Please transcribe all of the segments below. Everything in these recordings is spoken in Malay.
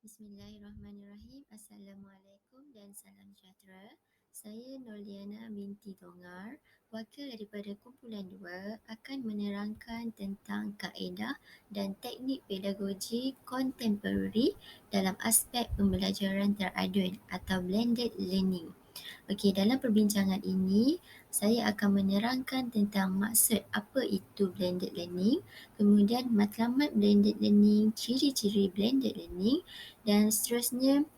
Bismillahirrahmanirrahim. Assalamualaikum dan salam sejahtera. Saya Nurliana binti Dongar, wakil daripada kumpulan 2 akan menerangkan tentang kaedah dan teknik pedagogi kontemporari dalam aspek pembelajaran teradun atau blended learning. Okey, dalam perbincangan ini saya akan menerangkan tentang maksud apa itu blended learning, kemudian matlamat blended learning, ciri-ciri blended learning dan seterusnya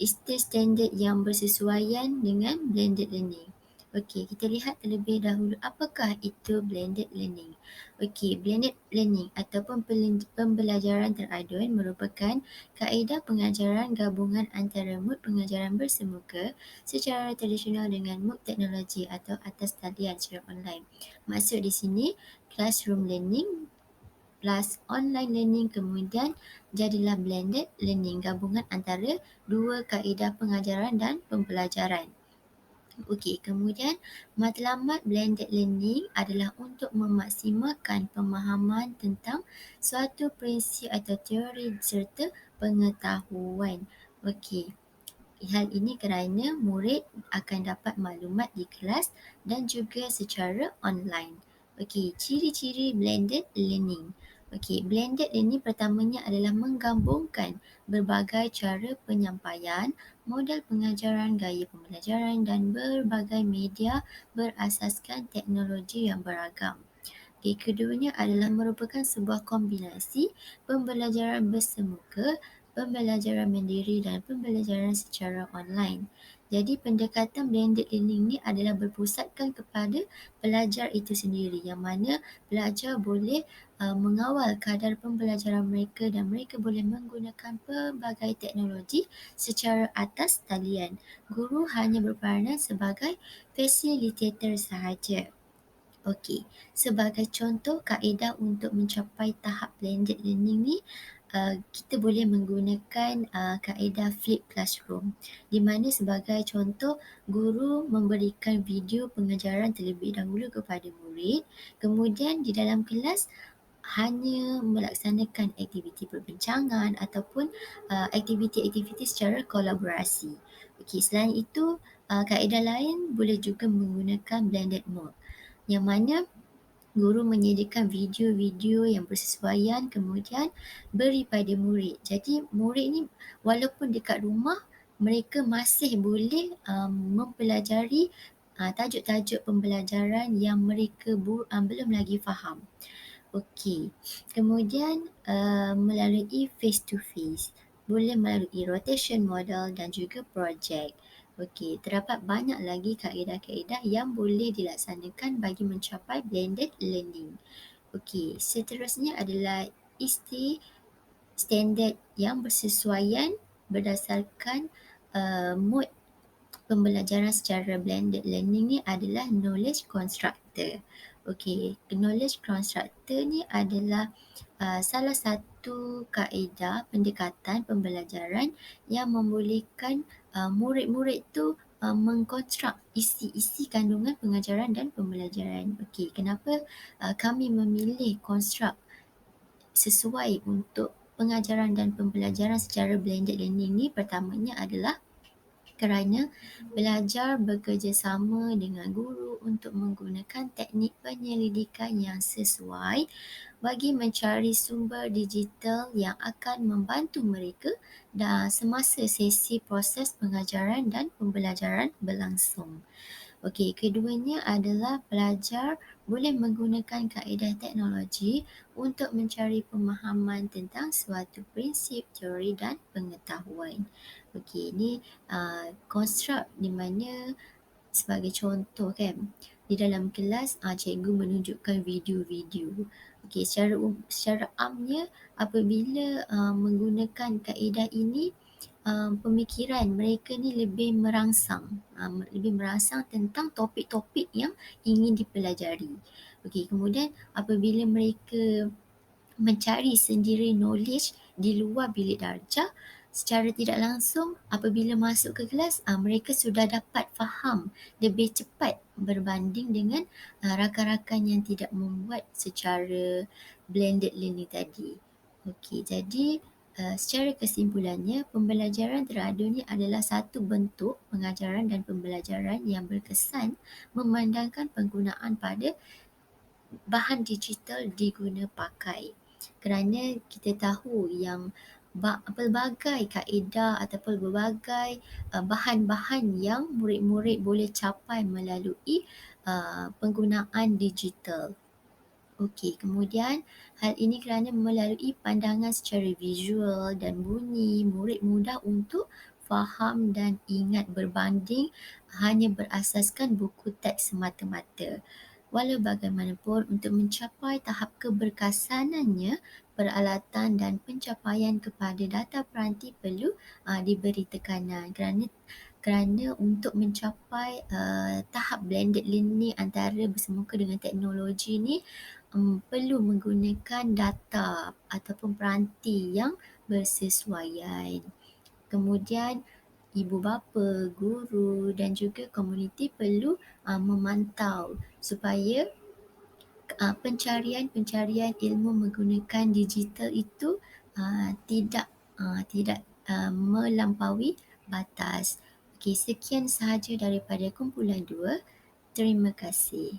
istilah standard yang bersesuaian dengan blended learning. Okey, kita lihat terlebih dahulu apakah itu blended learning. Okey, blended learning ataupun pembelajaran teradun merupakan kaedah pengajaran gabungan antara mood pengajaran bersemuka secara tradisional dengan mood teknologi atau atas talian secara online. Maksud di sini, classroom learning plus online learning kemudian jadilah blended learning, gabungan antara dua kaedah pengajaran dan pembelajaran. Okey, kemudian matlamat blended learning adalah untuk memaksimalkan pemahaman tentang suatu prinsip atau teori serta pengetahuan. Okey, hal ini kerana murid akan dapat maklumat di kelas dan juga secara online. Okey, ciri-ciri blended learning. Okey, blended learning pertamanya adalah menggabungkan berbagai cara penyampaian, model pengajaran, gaya pembelajaran dan berbagai media berasaskan teknologi yang beragam. Okey, keduanya adalah merupakan sebuah kombinasi pembelajaran bersemuka, pembelajaran mandiri dan pembelajaran secara online. Jadi pendekatan blended learning ni adalah berpusatkan kepada pelajar itu sendiri, yang mana pelajar boleh mengawal kadar pembelajaran mereka dan mereka boleh menggunakan pelbagai teknologi secara atas talian. Guru hanya berperanan sebagai fasilitator sahaja. Okey, sebagai contoh kaedah untuk mencapai tahap blended learning ni, kita boleh menggunakan kaedah flip classroom, di mana sebagai contoh guru memberikan video pengajaran terlebih dahulu kepada murid, kemudian di dalam kelas hanya melaksanakan aktiviti perbincangan ataupun aktiviti-aktiviti secara kolaborasi. Okey, selain itu kaedah lain boleh juga menggunakan blended mode, yang mana guru menyediakan video-video yang bersesuaian kemudian beri pada murid. Jadi murid ni walaupun dekat rumah mereka masih boleh mempelajari tajuk-tajuk pembelajaran yang mereka belum lagi faham. Okey, kemudian melalui face to face, boleh melalui rotation model dan juga projek. Okey, terdapat banyak lagi kaedah-kaedah yang boleh dilaksanakan bagi mencapai blended learning. Okey, seterusnya adalah standard yang bersesuaian berdasarkan mood pembelajaran secara blended learning ni adalah knowledge constructor. Okey, knowledge constructor ni adalah salah satu kaedah pendekatan pembelajaran yang membolehkan murid-murid tu mengkonstruk isi-isi kandungan pengajaran dan pembelajaran. Okey, kenapa kami memilih konstruk sesuai untuk pengajaran dan pembelajaran secara blended learning ni? Pertamanya adalah kerana belajar bekerjasama dengan guru untuk menggunakan teknik penyelidikan yang sesuai bagi mencari sumber digital yang akan membantu mereka semasa sesi proses pengajaran dan pembelajaran berlangsung. Okey, keduanya adalah pelajar boleh menggunakan kaedah teknologi untuk mencari pemahaman tentang suatu prinsip, teori dan pengetahuan. Okey, ini konstruk di mana sebagai contoh kan, di dalam kelas cikgu menunjukkan video-video. Okey, secara amnya apabila menggunakan kaedah ini, pemikiran mereka ni lebih merangsang tentang topik-topik yang ingin dipelajari. Okey, kemudian apabila mereka mencari sendiri knowledge di luar bilik darjah, secara tidak langsung apabila masuk ke kelas mereka sudah dapat faham lebih cepat berbanding dengan rakan-rakan yang tidak membuat secara blended learning tadi. Okey, jadi Secara kesimpulannya, pembelajaran teradu ni adalah satu bentuk pengajaran dan pembelajaran yang berkesan memandangkan penggunaan pada bahan digital diguna pakai. Kerana kita tahu yang pelbagai kaedah ataupun pelbagai bahan-bahan yang murid-murid boleh capai melalui penggunaan digital. Okey, kemudian hal ini kerana melalui pandangan secara visual dan bunyi, murid mudah untuk faham dan ingat berbanding hanya berasaskan buku teks semata-mata. Walau bagaimanapun, untuk mencapai tahap keberkesanannya, peralatan dan pencapaian kepada data peranti perlu diberi tekanan kerana untuk mencapai tahap blended learning antara bersemuka dengan teknologi ni perlu menggunakan data ataupun peranti yang bersesuaian. Kemudian ibu bapa, guru dan juga komuniti perlu memantau supaya pencarian ilmu menggunakan digital itu tidak melampaui batas. Okey, sekian sahaja daripada kumpulan 2. Terima kasih.